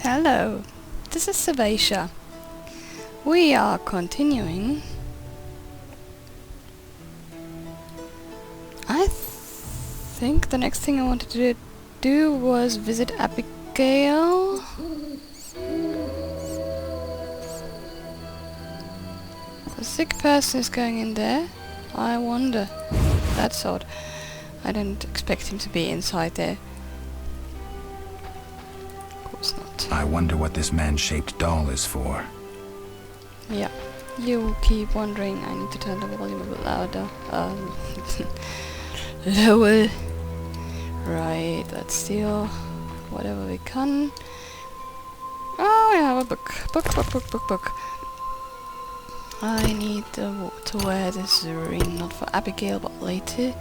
Hello, this is Savasia. We are continuing. I think the next thing I wanted to do was visit Abigail. A sick person is going in there. I wonder. That's odd. I didn't expect him to be inside there. Of course not. I wonder what this man-shaped doll is for. Yeah, you keep wondering. I need to turn the volume a bit louder. Lower. Right, let's steal whatever we can. Oh, we have a book. I need to wear this ring, not for Abigail, but later.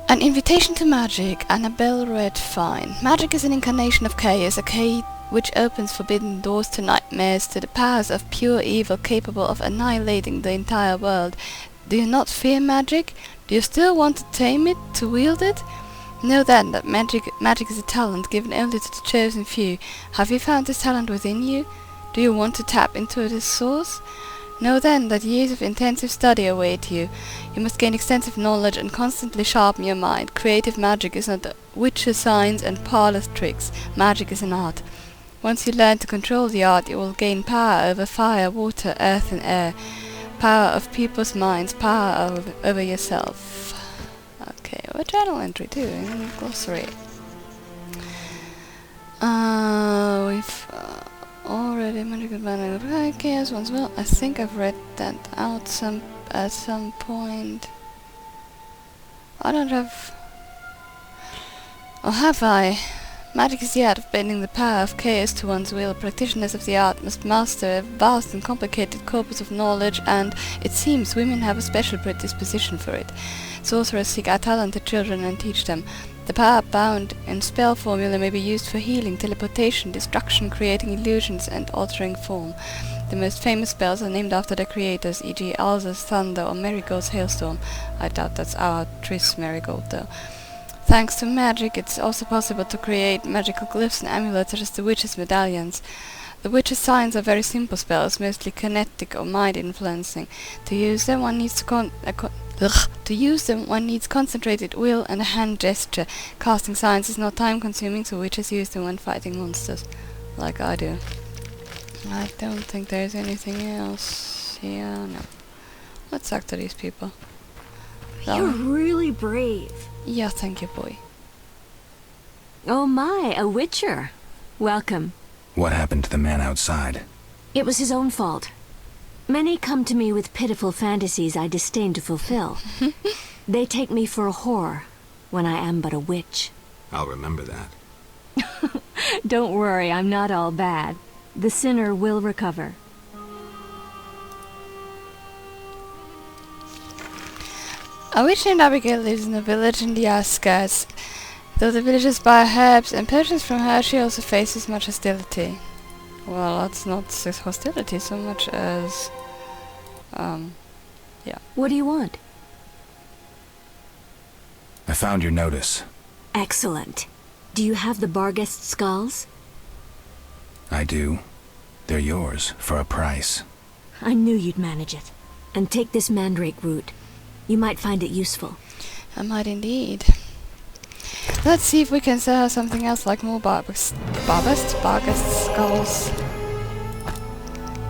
An invitation to magic, Annabelle read fine. Magic is an incarnation of chaos, a key which opens forbidden doors to nightmares, to the powers of pure evil capable of annihilating the entire world. Do you not fear magic? Do you still want to tame it, to wield it? Know then that magic is a talent given only to the chosen few. Have you found this talent within you? Do you want to tap into this source? Know then that years of intensive study await you. You must gain extensive knowledge and constantly sharpen your mind. Creative magic is not witcher signs and parlor tricks. Magic is an art. Once you learn to control the art, you will gain power over fire, water, earth and air. Power of people's minds, power over yourself. Okay, a journal entry too, in glossary. We've already magical banner chaos once more. I think I've read that out at some point. I don't have... Or have I? Magic is the art of bending the power of chaos to one's will. Practitioners of the art must master a vast and complicated corpus of knowledge, and it seems women have a special predisposition for it. Sorcerers seek out talented children and teach them. The power bound in spell formula may be used for healing, teleportation, destruction, creating illusions, and altering form. The most famous spells are named after their creators, e.g. Alza's Thunder or Marigold's Hailstorm. I doubt that's our Triss Marigold, though. Thanks to magic, it's also possible to create magical glyphs and amulets such as the witch's medallions. The witch's signs are very simple spells, mostly kinetic or mind-influencing. To use them, one needs concentrated will and a hand gesture. Casting signs is not time-consuming, so witches use them when fighting monsters, like I do. I don't think there's anything else here. No. Let's talk to these people. You're really brave. Yeah, thank you, boy. Oh my, a witcher. Welcome. What happened to the man outside? It was his own fault. Many come to me with pitiful fantasies I disdain to fulfill. They take me for a whore, when I am but a witch. I'll remember that. Don't worry, I'm not all bad. The sinner will recover. A witch named Abigail lives in a village in the outskirts. Though the villagers buy herbs and potions from her, she also faces much hostility. Well, that's not hostility so much as... yeah. What do you want? I found your notice. Excellent. Do you have the Barghest skulls? I do. They're yours, for a price. I knew you'd manage it. And take this mandrake root. You might find it useful. I might indeed. Let's see if we can sell her something else, like more Barghest skulls.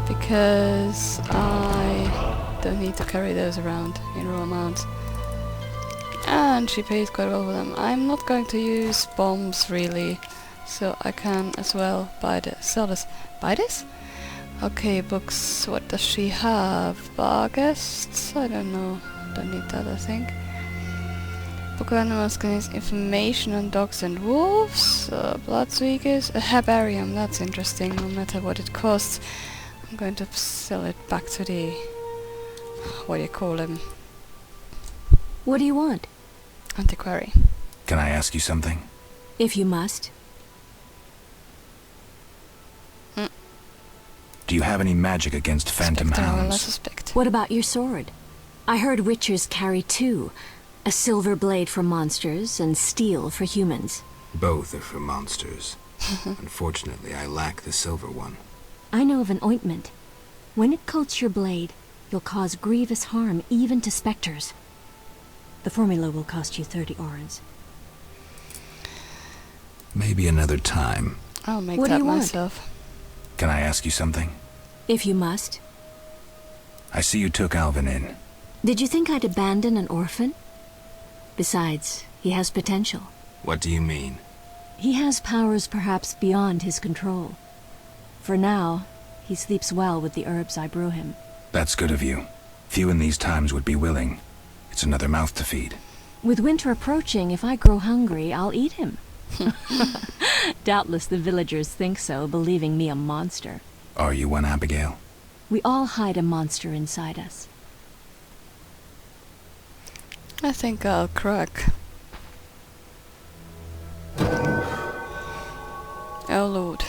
Because I don't need to carry those around in raw amounts. And she pays quite well for them. I'm not going to use bombs really, so I can as well sell this. Buy this? Okay, books. What does she have? Barghests? I don't know. Don't need that, I think. Book of Animals contains information on dogs and wolves. Bloodseekers. A herbarium. That's interesting, no matter what it costs. I'm going to sell it back to the... what do you call him? What do you want? Antiquary. Can I ask you something? If you must. Do you have any magic against phantom hounds? I suspect. What about your sword? I heard witchers carry two. A silver blade for monsters and steel for humans. Both are for monsters. Unfortunately, I lack the silver one. I know of an ointment. When it coats your blade, you'll cause grievous harm even to specters. The formula will cost you 30 orens. Maybe another time. I'll make What do that you want? myself. Can I ask you something? If you must. I see you took Alvin in. Did you think I'd abandon an orphan? Besides, he has potential. What do you mean? He has powers perhaps beyond his control. For now, he sleeps well with the herbs I brew him. That's good of you. Few in these times would be willing. It's another mouth to feed. With winter approaching, if I grow hungry, I'll eat him. Doubtless the villagers think so, believing me a monster. Are you one, Abigail? We all hide a monster inside us. I think I'll crack. Oh lord.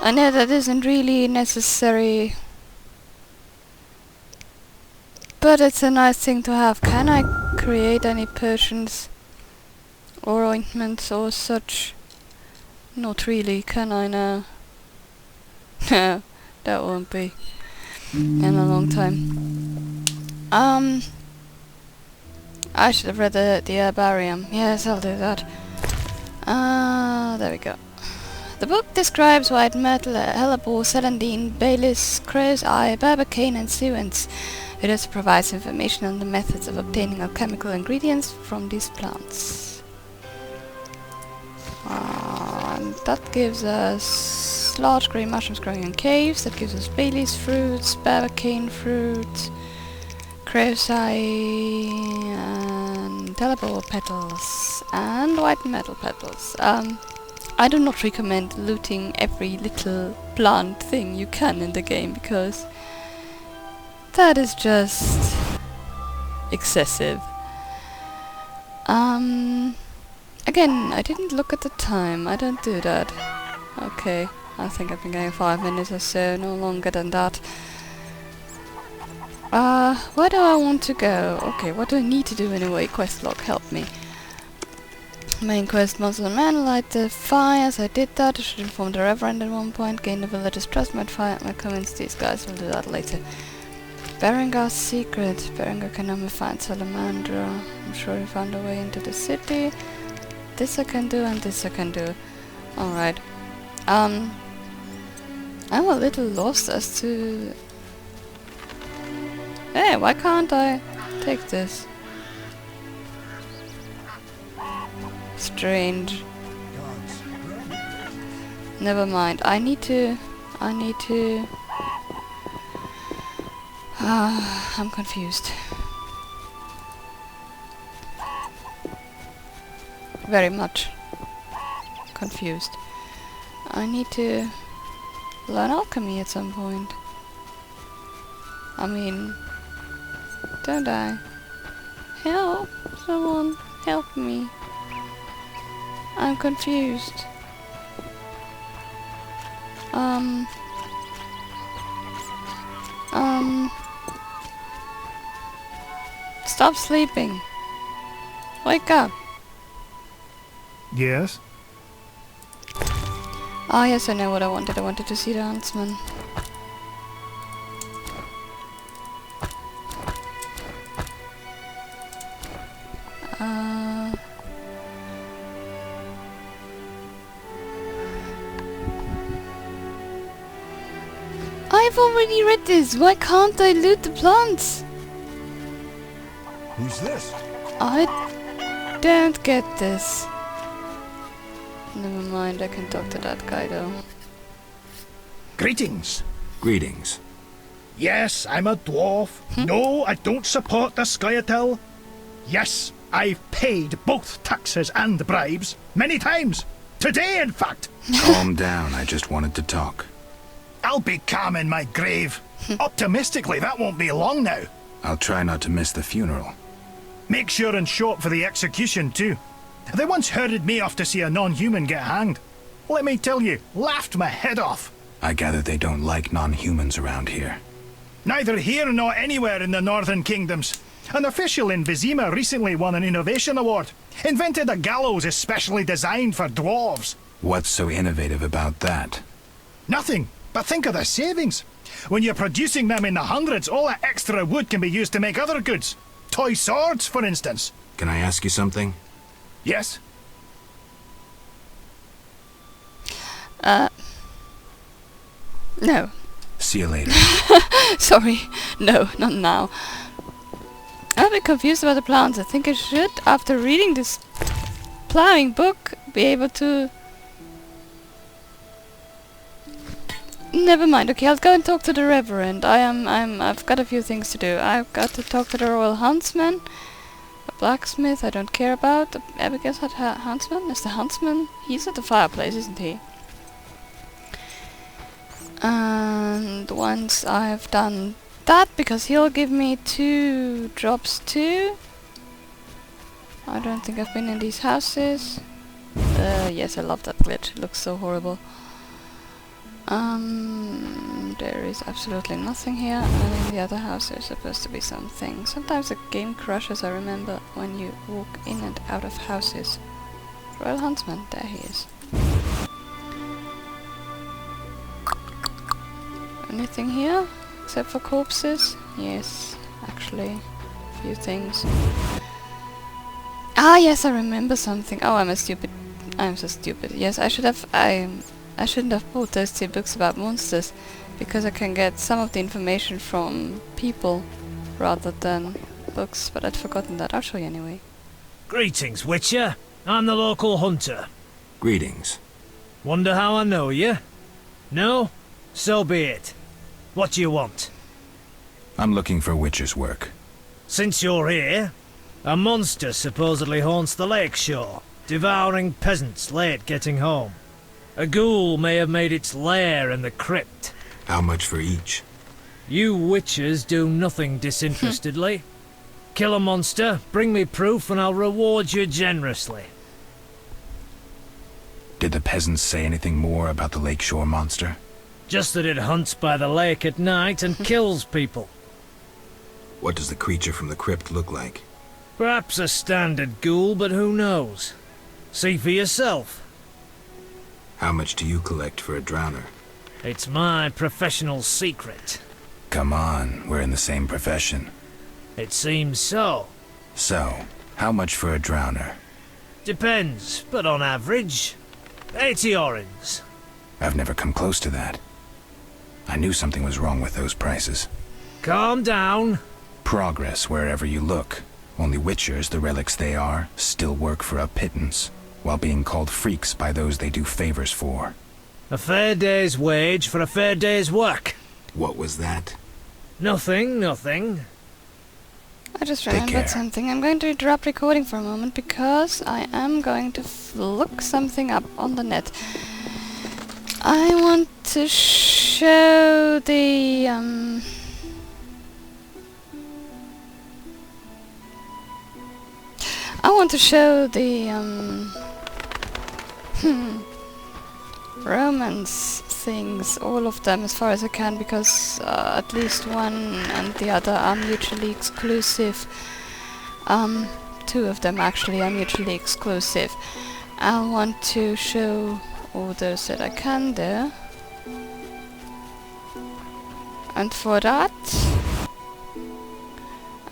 I know that isn't really necessary, but it's a nice thing to have. Can I create any potions or ointments or such? Not really, can I now? No, that won't be in a long time. I should have read the herbarium. Yes, I'll do that. There we go. The book describes white myrtle, hellebore, celandine, balis, crow's eye, barbacane and suents. It also provides information on the methods of obtaining alchemical ingredients from these plants. And that gives us large grey mushrooms growing in caves. That gives us balis fruits, barbacane fruit, crow's eye, and hellebore petals, and white metal petals. I do not recommend looting every little plant thing you can in the game, because that is just excessive. Again, I didn't look at the time. I don't do that. Okay, I think I've been going 5 minutes or so, no longer than that. Where do I want to go? Okay, what do I need to do anyway? Quest log, help me. Main quest, monster and man, light the fires. I did that. I should inform the Reverend at one point. Gain the villagers' trust. Might convince these guys. We'll do that later. Berengar's secret. Berengar can only find Salamandra. I'm sure he found a way into the city. This I can do and this I can do. Alright. I'm a little lost as to... Hey, why can't I take this? Strange. Never mind. I need to... I'm confused. Very much confused. I need to learn alchemy at some point. I mean, don't I? Help! Someone help me. I'm confused. Stop sleeping. Wake up. Yes? Ah, yes, I know what I wanted. I wanted to see the huntsman. I've already read this. Why can't I loot the plants? Who's this? I don't get this. Never mind, I can talk to that guy though. Greetings. Greetings. Yes, I'm a dwarf. No, I don't support the Skyatel. Yes, I've paid both taxes and bribes. Many times. Today, in fact. Calm down, I just wanted to talk. I'll be calm in my grave. Optimistically, that won't be long now. I'll try not to miss the funeral. Make sure and show up for the execution, too. They once herded me off to see a non-human get hanged. let me tell you, laughed my head off. I gather they don't like non-humans around here. Neither here nor anywhere in the Northern Kingdoms. An official in Vizima recently won an innovation award. Invented a gallows especially designed for dwarves. What's so innovative about that? Nothing, but think of the savings. When you're producing them in the hundreds, all that extra wood can be used to make other goods. Toy swords, for instance. Can I ask you something? Yes? No. See you later. Sorry. No, not now. I'm a bit confused about the plants. I think I should, after reading this plowing book, be able to... Never mind. Okay, I'll go and talk to the Reverend. I've got a few things to do. I've got to talk to the Royal Huntsman. The blacksmith I don't care about. Abigail's huntsman? Is the huntsman? He's at the fireplace, isn't he? And once I've done that, because he'll give me 2 jobs too. I don't think I've been in these houses. Yes, I love that glitch. It looks so horrible. There is absolutely nothing here, and in the other house there's supposed to be something. Sometimes the game crashes, I remember, when you walk in and out of houses. Royal Huntsman, there he is. Anything here? Except for corpses? Yes, actually, a few things. Ah, yes, I remember something. Oh, I'm so stupid. Yes, I shouldn't have bought those 2 books about monsters, because I can get some of the information from people rather than books, but I'd forgotten that. I'll show you anyway. Greetings, Witcher. I'm the local hunter. Greetings. Wonder how I know you? No? So be it. What do you want? I'm looking for Witcher's work. Since you're here, a monster supposedly haunts the lakeshore, devouring peasants late getting home. A ghoul may have made its lair in the crypt. How much for each? You witchers do nothing disinterestedly. Kill a monster, bring me proof, and I'll reward you generously. Did the peasants say anything more about the lakeshore monster? Just that it hunts by the lake at night and kills people. What does the creature from the crypt look like? Perhaps a standard ghoul, but who knows? See for yourself. How much do you collect for a drowner? It's my professional secret. Come on, we're in the same profession. It seems so. So, how much for a drowner? Depends, but on average, 80 orens. I've never come close to that. I knew something was wrong with those prices. Calm down. Progress wherever you look. Only witchers, the relics they are, still work for a pittance, while being called freaks by those they do favors for. A fair day's wage for a fair day's work. What was that? Nothing, nothing. I just Take care. remembered something. I'm going to interrupt recording for a moment because I am going to look something up on the net. I want to show the romance things, all of them as far as I can, because at least one and the other are mutually exclusive. 2 of them actually are mutually exclusive. I want to show all those that I can there. And for that,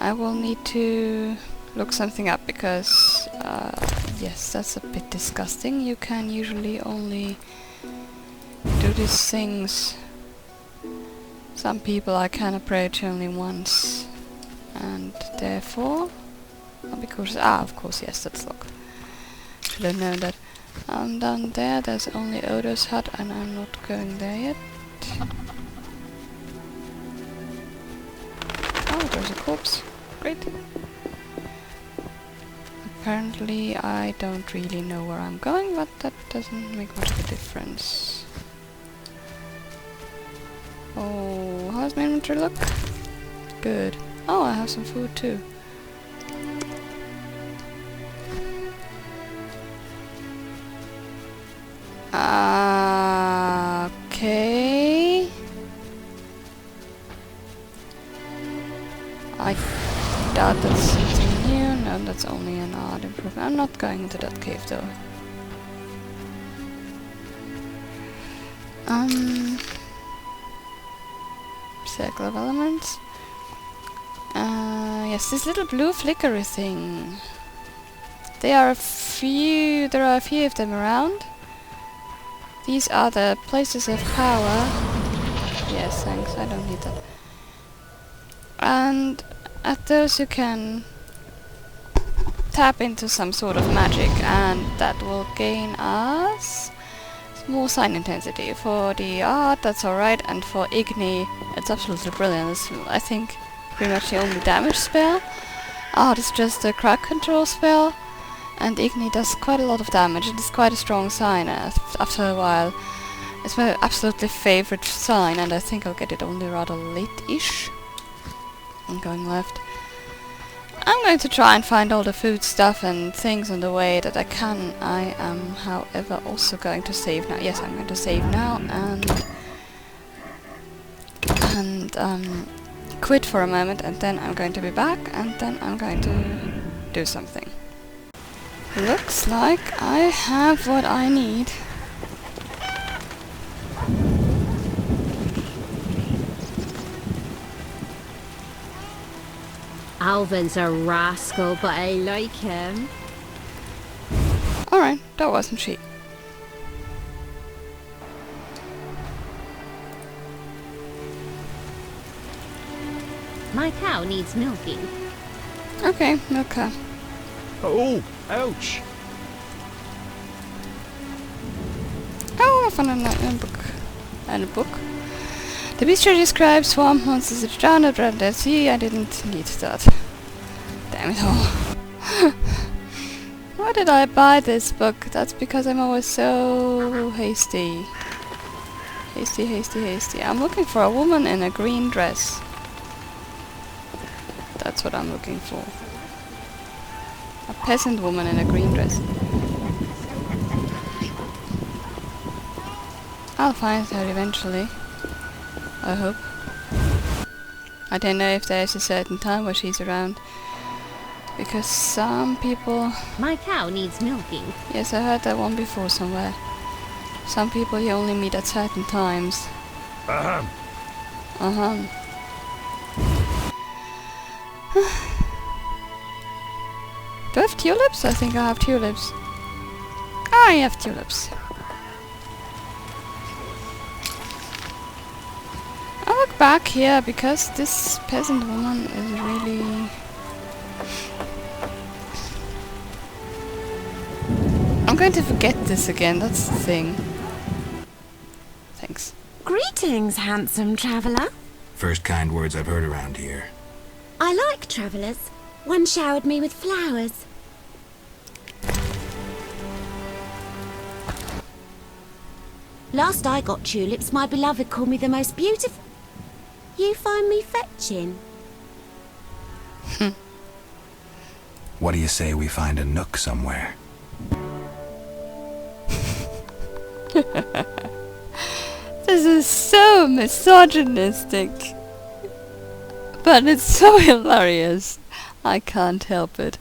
I will need to look something up, because yes, that's a bit disgusting. You can usually only do these things. Some people I can approach only once, and therefore I'll be cautious. Ah, of course, yes, that's locked. Should have known that. Down there's only Odo's hut, and I'm not going there yet. Oh, there's a corpse. Great. Apparently I don't really know where I'm going, but that doesn't make much of a difference. Oh, how's my inventory look? Good. Oh, I have some food too. that's only an art improvement. I'm not going into that cave though. Circle of elements. Yes, this little blue flickery thing. There are a few of them around. These are the places of power. Yes, thanks, I don't need that. And at those you can tap into some sort of magic, and that will gain us more sign intensity. For the art, that's alright, and for Igni, it's absolutely brilliant. It's, I think, pretty much the only damage spell. Art is just a crowd control spell, and Igni does quite a lot of damage. It is quite a strong sign after a while. It's my absolutely favorite sign, and I think I'll get it only rather late-ish. I'm going left. I'm going to try and find all the food stuff and things on the way that I can. I am, however, also going to save now. Yes, I'm going to save now and quit for a moment, and then I'm going to be back, and then I'm going to do something. Looks like I have what I need. Alvin's a rascal, but I like him. Alright, that wasn't cheap. My cow needs milking. Okay, milk her. Oh, ouch. Oh, I found a book. And a book. The bestiary describes swamp monsters that drown at Red Dead Sea. I didn't need that. Damn it all. Why did I buy this book? That's because I'm always so hasty. Hasty. I'm looking for a woman in a green dress. That's what I'm looking for. A peasant woman in a green dress. I'll find her eventually. I hope. I don't know if there's a certain time where she's around. Because some people... My cow needs milking. Yes, I heard that one before somewhere. Some people you only meet at certain times. Do I have tulips? I think I have tulips. I have tulips. I look back here because this peasant woman is really... I'm going to forget this again, that's the thing. Thanks. Greetings, handsome traveller. First kind words I've heard around here. I like travellers. One showered me with flowers. Last I got tulips, my beloved called me the most beautiful. You find me fetching. What do you say we find a nook somewhere? This is so misogynistic. But it's so hilarious. I can't help it.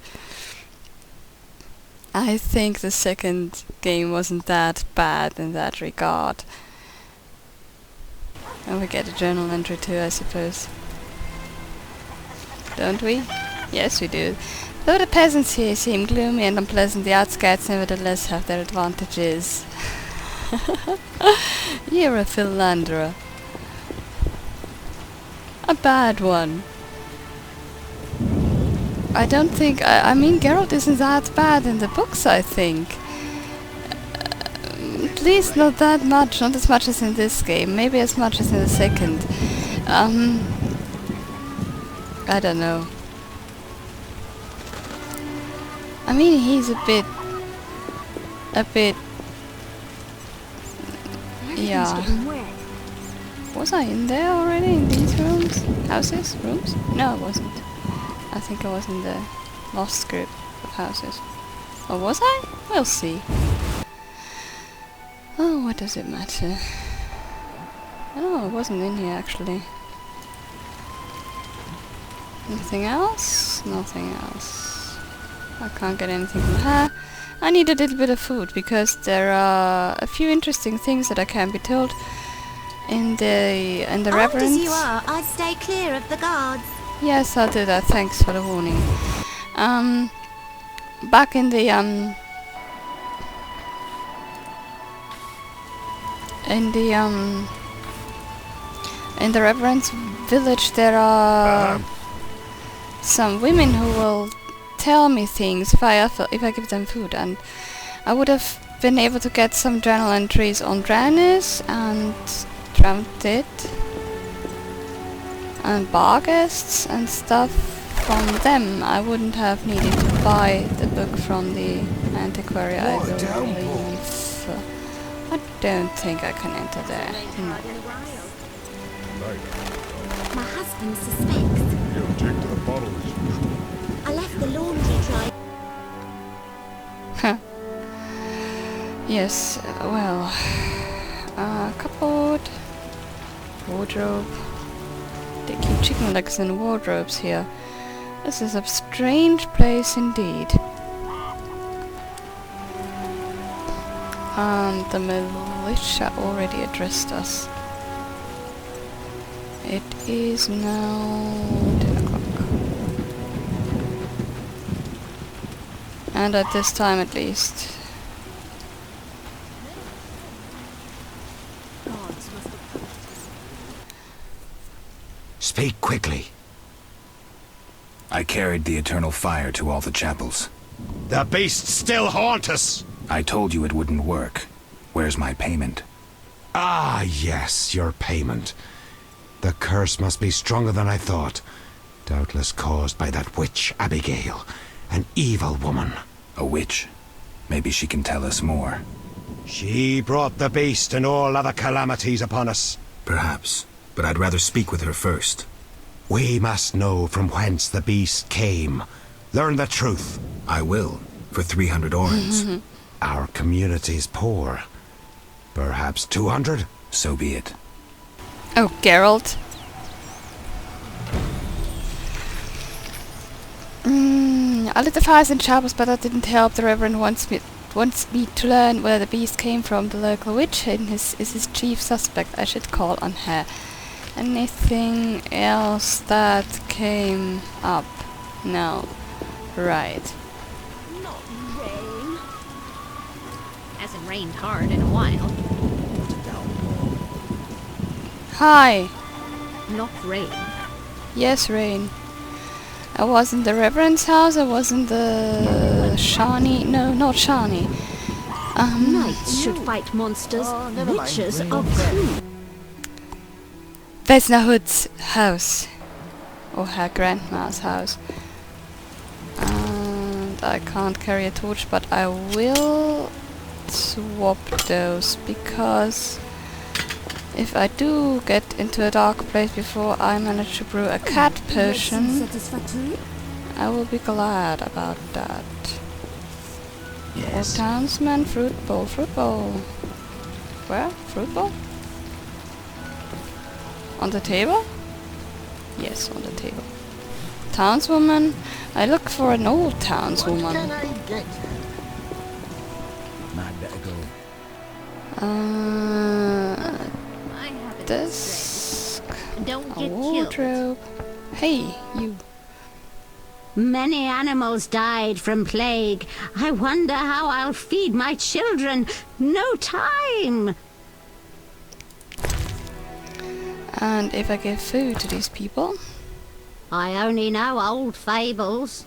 I think the second game wasn't that bad in that regard. And we get a journal entry too, I suppose. Don't we? Yes, we do. Though the peasants here seem gloomy and unpleasant, the outskirts nevertheless have their advantages. You're a philanderer. A bad one. I don't think... I mean, Geralt isn't that bad in the books, I think. At least not that much. Not as much as in this game. Maybe as much as in the second. I don't know. I mean, he's a bit... Yeah. Was I in there already, in these rooms? Houses? Rooms? No, I wasn't. I think I was in the lost group of houses. Or was I? We'll see. Oh, what does it matter? Oh, I wasn't in here actually. Nothing else? Nothing else. I can't get anything from her. I need a little bit of food because there are a few interesting things that I can be told in the Armed as reverence. you are, I'd stay clear of the guards. Yes, I'll do that. Thanks for the warning. Back in the reverence village, there are some women who will tell me things if I give them food, and I would have been able to get some journal entries on Dranis and Tramtit and Barguests and stuff from them. I wouldn't have needed to buy the book from the antiquary, I believe. I don't think I can enter there. No. My husband suspects. He'll take to the bottle as usual. I left the laundry dry. Yes, well, cupboard, wardrobe. They keep chicken legs in wardrobes here. This is a strange place indeed. And the militia already addressed us. It is now 10 o'clock. And at this time at least. Speak quickly. I carried the eternal fire to all the chapels. The beasts still haunt us! I told you it wouldn't work. Where's my payment? Ah, yes, your payment. The curse must be stronger than I thought. Doubtless caused by that witch, Abigail. An evil woman. A witch? Maybe she can tell us more. She brought the beast and all other calamities upon us. Perhaps, but I'd rather speak with her first. We must know from whence the beast came. Learn the truth. I will, for 300 orens. Our community's poor. Perhaps 200? So be it. Oh, Geralt. I lit the fires in chapels, but that didn't help. The Reverend wants me to learn where the beast came from. The local witch is his chief suspect. I should call on her. Anything else that came up? No. Right. Not rain. Hasn't rained hard in a while. Hi. Not rain. Yes, rain. I was in the Reverend's house. I was in the Shani. No, not Shani. Knights should fight monsters. Witches are cool. Vesna Hood's house. Or her grandma's house. And I can't carry a torch, but I will swap those, because if I do get into a dark place before I manage to brew a cat potion, I will be glad about that. Yes. Or townsman, fruit bowl. Where? Fruit bowl? On the table? Yes, on the table. Townswoman? I look for an old townswoman. Desk. Don't A get killed. wardrobe. Hey, you. Many animals died from plague. I wonder how I'll feed my children. No time. And if I give food to these people? I only know old fables.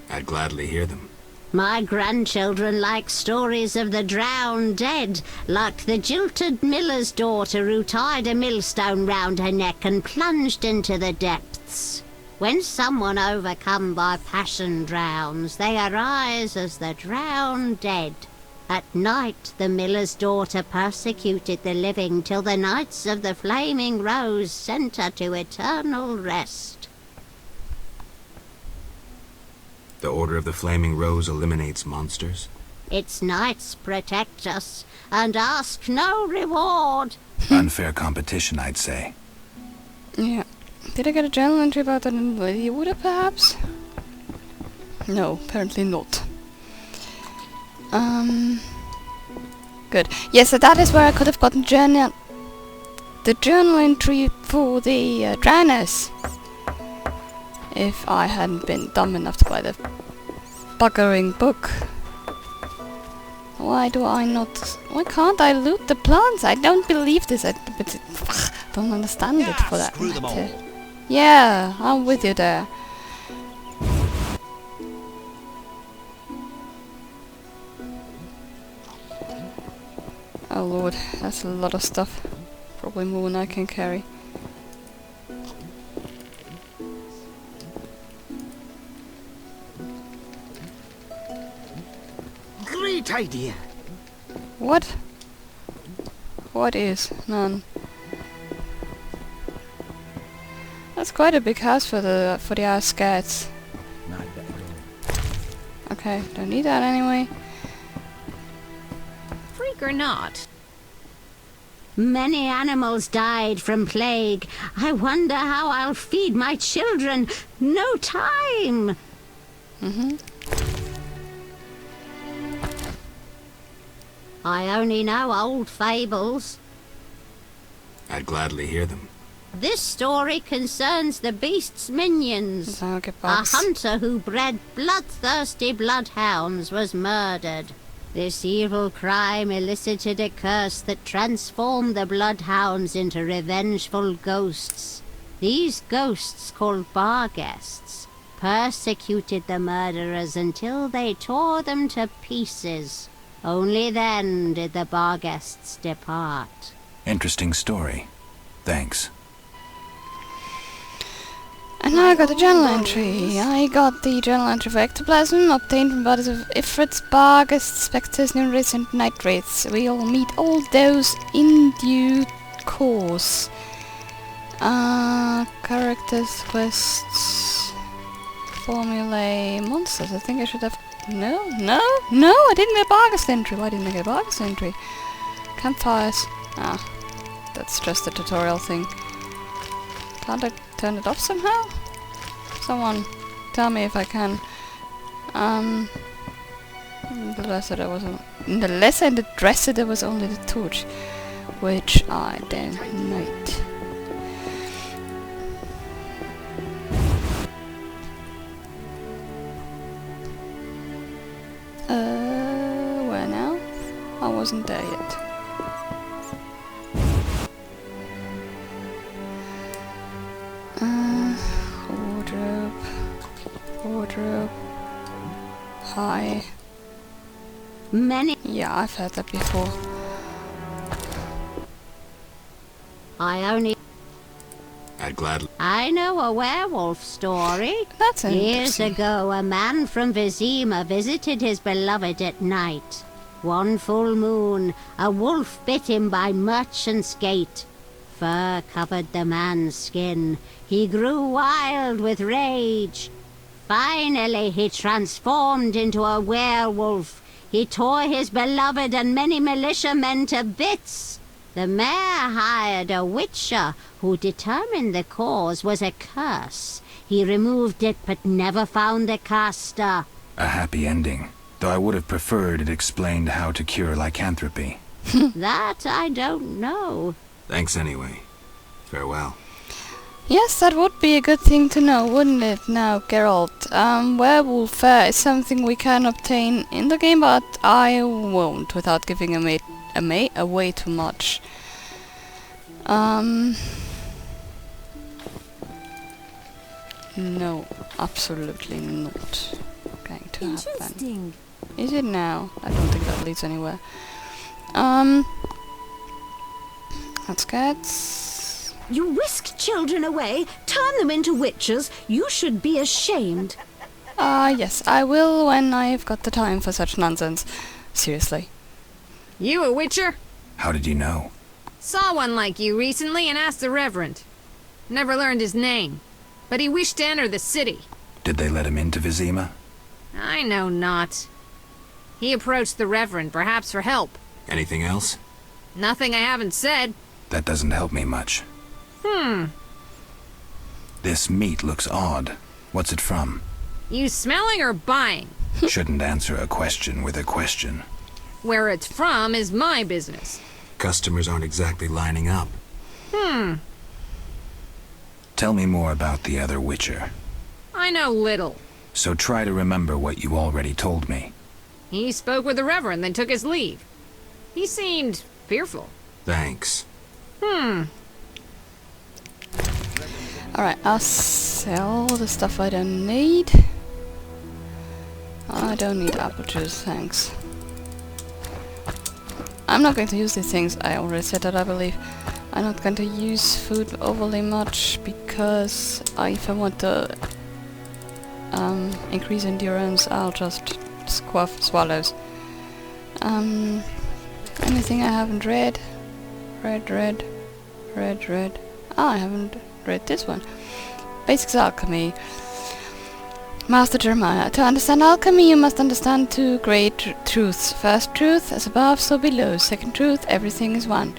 I'd gladly hear them. My grandchildren like stories of the drowned dead, like the jilted miller's daughter who tied a millstone round her neck and plunged into the depths. When someone overcome by passion drowns, they arise as the drowned dead. At night, the miller's daughter persecuted the living till the Knights of the Flaming Rose sent her to eternal rest. The Order of the Flaming Rose eliminates monsters? Its knights protect us and ask no reward. Unfair competition, I'd say. Yeah. Did I get a journal entry about that in Lady Wood, perhaps? No, apparently not. Good. Yes, so that is where I could have gotten the journal entry for the drowners. If I hadn't been dumb enough to buy the buggering book. Why do I not... Why can't I loot the plants? I don't believe this. I don't understand it for that matter. Yeah, I'm with you there. Oh lord, that's a lot of stuff. Probably more than I can carry. Great idea. What? What is? None. That's quite a big house for the Outskirts. Okay, don't need that anyway. Freak or not, Many animals died from plague. I wonder how I'll feed my children. No time. I only know old fables. I'd gladly hear them. This story concerns the beast's minions. I'll get A box. hunter who bred bloodthirsty bloodhounds was murdered. This evil crime elicited a curse that transformed the bloodhounds into revengeful ghosts. These ghosts, called bar guests, persecuted the murderers until they tore them to pieces. Only then did the bar guests depart. Interesting story. Thanks. And now I got the journal entry. I got the journal entry for ectoplasm obtained from bodies of ifrits, barghasts, spectres, nunrates, and nitrates. We'll meet all those in due course. Characters, quests, formulae, monsters. I think I should have... No, I didn't get a barghast entry. Why didn't I get a barghast entry? Campfires. That's just a tutorial thing. Can't I turn it off somehow? Someone tell me if I can. In the lesser in the dresser there was only the torch, which I don't need. Where now? I wasn't there yet. Wardrobe. Hi. Many... Yeah, I've heard that before. I know a werewolf story. That's Years interesting. ago, a man from Vizima visited his beloved at night. One full moon, a wolf bit him by Merchant's Gate. Fur covered the man's skin. He grew wild with rage. Finally, he transformed into a werewolf. He tore his beloved and many militiamen to bits. The mayor hired a witcher who determined the cause was a curse. He removed it but never found the caster. A happy ending, though I would have preferred it explained how to cure lycanthropy. That I don't know. Thanks anyway. Farewell. Yes, that would be a good thing to know, wouldn't it? Now, Geralt, werewolf fur is something we can obtain in the game, but I won't without giving away too much. No, absolutely not going to happen. Interesting. Is it now? I don't think that leads anywhere. Outskirts. You whisked children away, turn them into witches. You should be ashamed. Yes, I will when I've got the time for such nonsense. Seriously. You a witcher? How did you know? Saw one like you recently and asked the Reverend. Never learned his name, but he wished to enter the city. Did they let him into Vizima? I know not. He approached the Reverend, perhaps for help. Anything else? Nothing I haven't said. That doesn't help me much. Hmm. This meat looks odd. What's it from? You smelling or buying? Shouldn't answer a question with a question. Where it's from is my business. Customers aren't exactly lining up. Tell me more about the other Witcher. I know little. So try to remember what you already told me. He spoke with the Reverend, then took his leave. He seemed fearful. Thanks. Alright, I'll sell the stuff I don't need. I don't need apple juice, thanks. I'm not going to use these things, I already said that, I believe. I'm not going to use food overly much because if I want to increase endurance, I'll just squaff swallows. Anything I haven't read? Read. I haven't read this one. Basics of Alchemy. Master Jeremiah. To understand alchemy, you must understand two great truths. First truth, as above, so below. Second truth, everything is one.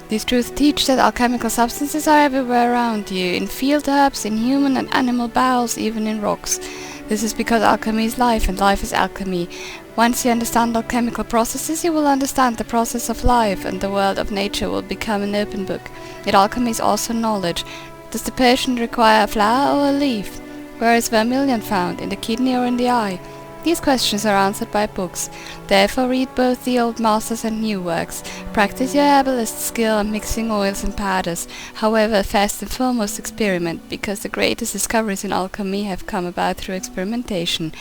These truths teach that alchemical substances are everywhere around you, in field herbs, in human and animal bowels, even in rocks. This is because alchemy is life, and life is alchemy. Once you understand alchemical processes, you will understand the process of life, and the world of nature will become an open book. Yet alchemy is also knowledge. Does the patient require a flower or a leaf? Where is vermilion found, in the kidney or in the eye? These questions are answered by books. Therefore read both the old masters and new works. Practice your herbalist skill in mixing oils and powders. However, first and foremost experiment, because the greatest discoveries in alchemy have come about through experimentation.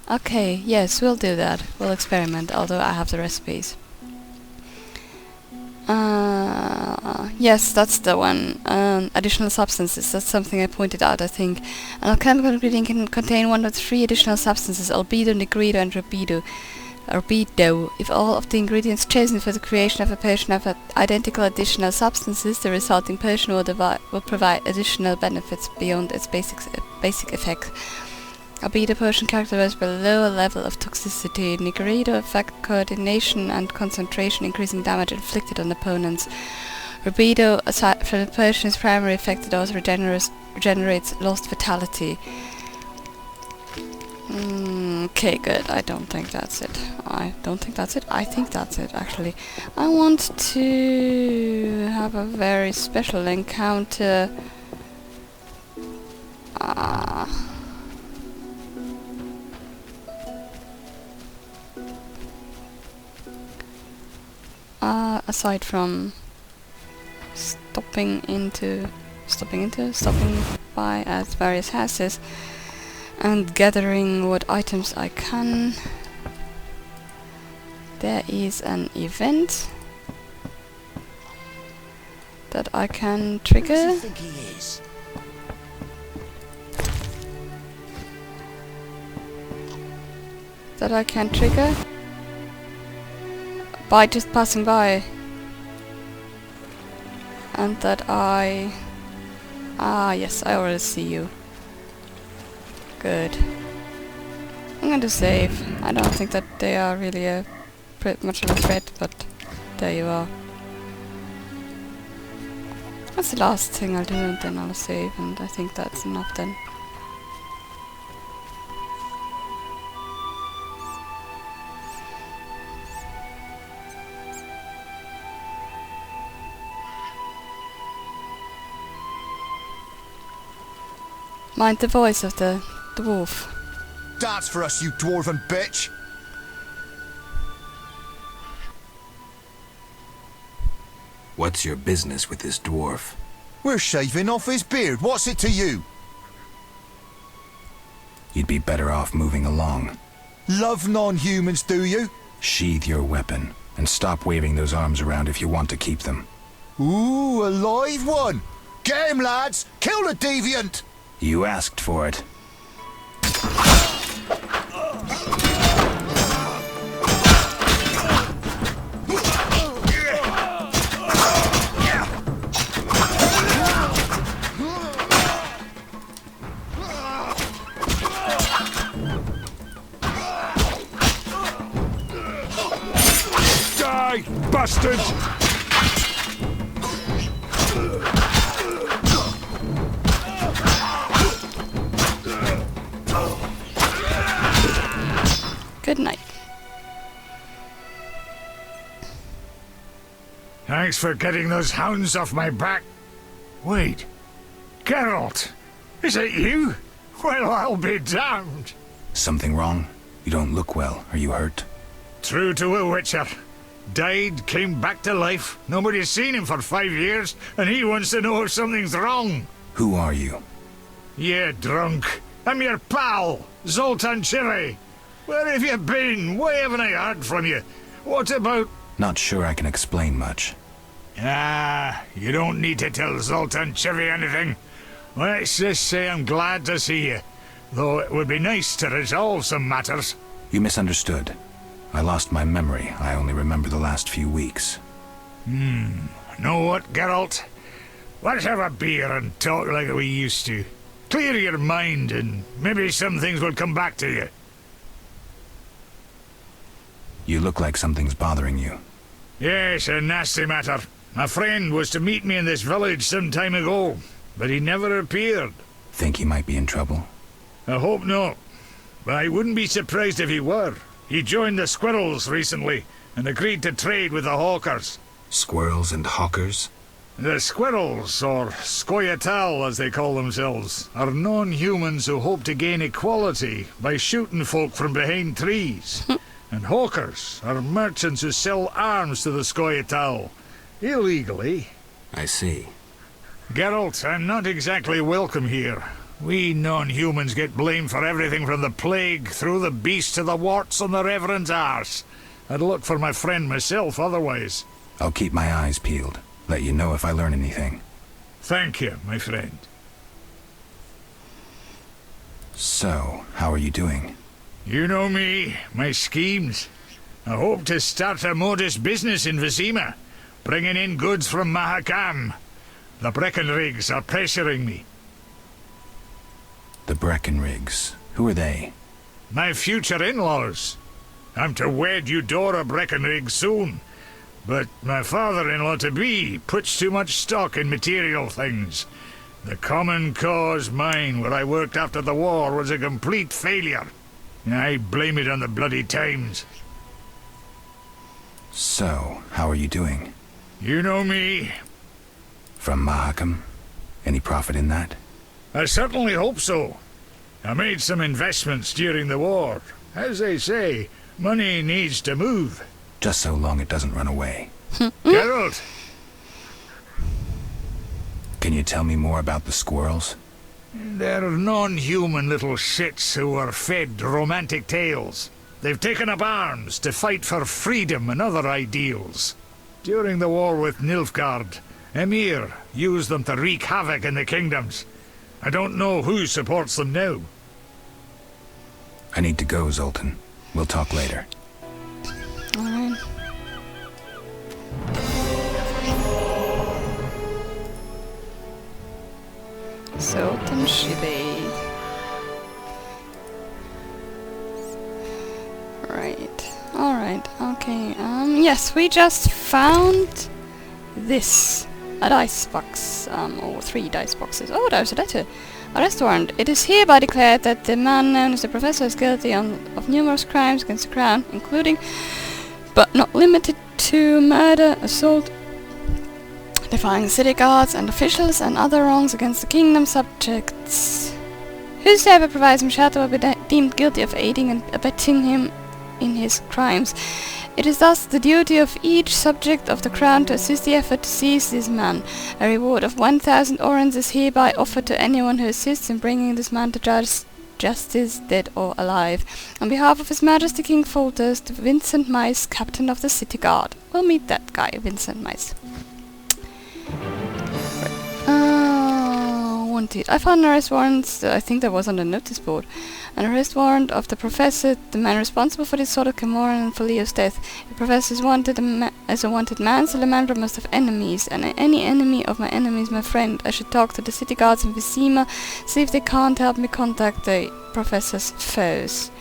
Okay, yes, we'll do that. We'll experiment, although I have the recipes. Yes, that's the one. Additional substances. That's something I pointed out, I think. An alchemical ingredient can contain one of the three additional substances, albedo, negredo, and rubido. If all of the ingredients chosen for the creation of a potion have identical additional substances, the resulting potion will provide additional benefits beyond its basic effect. Albedo potion characterized by a lower level of toxicity. Negredo affect coordination and concentration, increasing damage inflicted on opponents. Rubido, aside from the potion's primary effect, it also regenerates lost vitality. Okay, good. I don't think that's it. I think that's it, actually. I want to have a very special encounter. Aside from stopping by at various houses and gathering what items I can, there is an event that I can trigger. By just passing by, and that yes, I already see you. Good. I'm going to save. I don't think that they are really much of a threat, but there you are. That's the last thing I'll do, and then I'll save, and I think that's enough then. Mind the voice of the dwarf. Dance for us, you dwarven bitch! What's your business with this dwarf? We're shaving off his beard. What's it to you? You'd be better off moving along. Love non-humans, do you? Sheathe your weapon, and stop waving those arms around if you want to keep them. Ooh, a live one! Get him, lads! Kill the deviant! You asked for it. Die, bastard! Thanks for getting those hounds off my back. Wait. Geralt! Is it you? Well, I'll be damned. Something wrong? You don't look well. Are you hurt? True to a witcher. Died, came back to life. Nobody's seen him for 5 years, and he wants to know if something's wrong. Who are you? Yeah, drunk. I'm your pal, Zoltan Chile. Where have you been? Why haven't I heard from you? What about... Not sure I can explain much. Ah, you don't need to tell Zoltan Chivy anything. Let's just say I'm glad to see you. Though it would be nice to resolve some matters. You misunderstood. I lost my memory. I only remember the last few weeks. Know what, Geralt? Let's have a beer and talk like we used to. Clear your mind and maybe some things will come back to you. You look like something's bothering you. Yes, a nasty matter. My friend was to meet me in this village some time ago, but he never appeared. Think he might be in trouble? I hope not. But I wouldn't be surprised if he were. He joined the Squirrels recently and agreed to trade with the Hawkers. Squirrels and hawkers? The Squirrels, or Scoia'tael as they call themselves, are non-humans who hope to gain equality by shooting folk from behind trees. And Hawkers are merchants who sell arms to the Scoia'tael, illegally. I see. Geralt, I'm not exactly welcome here. We non-humans get blamed for everything from the plague through the beast to the warts on the Reverend's arse. I'd look for my friend myself otherwise. I'll keep my eyes peeled. Let you know if I learn anything. Thank you, my friend. So, how are you doing? You know me, my schemes. I hope to start a modest business in Vizima, bringing in goods from Mahakam. The Breckenrigs are pressuring me. The Breckenrigs. Who are they? My future in-laws. I'm to wed Eudora Breckenrig soon, but my father-in-law-to-be puts too much stock in material things. The Common Cause mine, where I worked after the war, was a complete failure. I blame it on the bloody times. So, how are you doing? You know me. From Mahakam? Any profit in that? I certainly hope so. I made some investments during the war. As they say, money needs to move. Just so long it doesn't run away. Geralt! Can you tell me more about the squirrels? They're non-human little shits who are fed romantic tales. They've taken up arms to fight for freedom and other ideals. During the war with Nilfgaard, Emir used them to wreak havoc in the kingdoms. I don't know who supports them now. I need to go, Zoltan. We'll talk later. Alright. Zoltan Shibe. Right. Alright, okay. Yes, we just found this. A dice box, or 3 dice boxes. Oh, there's a letter. Arrest warrant. It is hereby declared that the man known as the Professor is guilty of numerous crimes against the Crown, including, but not limited to, murder, assault, defying city guards and officials, and other wrongs against the kingdom's subjects. Whosoever provides him shelter will be deemed guilty of aiding and abetting him in his crimes. It is thus the duty of each subject of the Crown to assist the effort to seize this man. A reward of 1,000 orens is hereby offered to anyone who assists in bringing this man to justice, dead or alive. On behalf of His Majesty King Foltest, Vincent Mice, Captain of the City Guard. We'll meet that guy, Vincent Mice. Wanted. I found an arrest warrant, I think that was on the notice board. An arrest warrant of the Professor, the man responsible for the sword of Camoran and for Leo's death. The Professor is wanted as a wanted man. Salamander must have enemies, and any enemy of my enemy is my friend. I should talk to the city guards in Vizima, see if they can't help me contact the Professor's foes.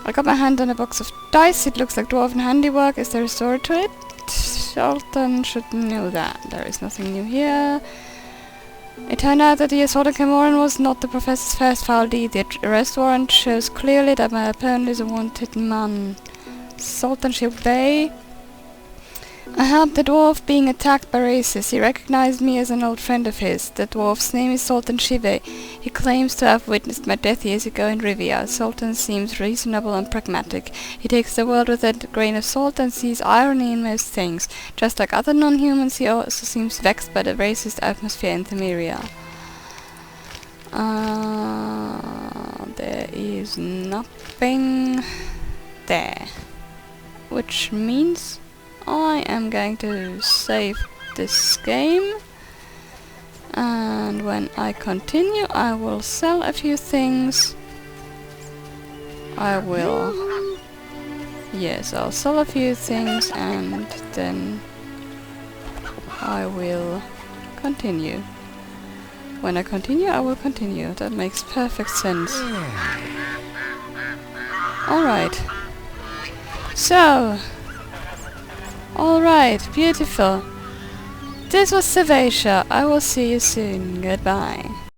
I got my hand on a box of dice. It looks like dwarven handiwork. Is there a story to it? Sultan should know that. There is nothing new here. It turned out that the assault on Camoran was not the Professor's first foul deed. The arrest warrant shows clearly that my opponent is a wanted man. Sultan should obey. I helped the dwarf being attacked by racists. He recognized me as an old friend of his. The dwarf's name is Sultan Shive. He claims to have witnessed my death years ago in Rivia. Sultan seems reasonable and pragmatic. He takes the world with a grain of salt and sees irony in most things. Just like other non-humans, he also seems vexed by the racist atmosphere in Themeria. There is nothing there. Which means I am going to save this game, and when I continue I will sell a few things. I'll sell a few things and then I will continue. When I continue, I will continue. That makes perfect sense. Alright. So, alright, beautiful. This was Savasia. I will see you soon. Goodbye.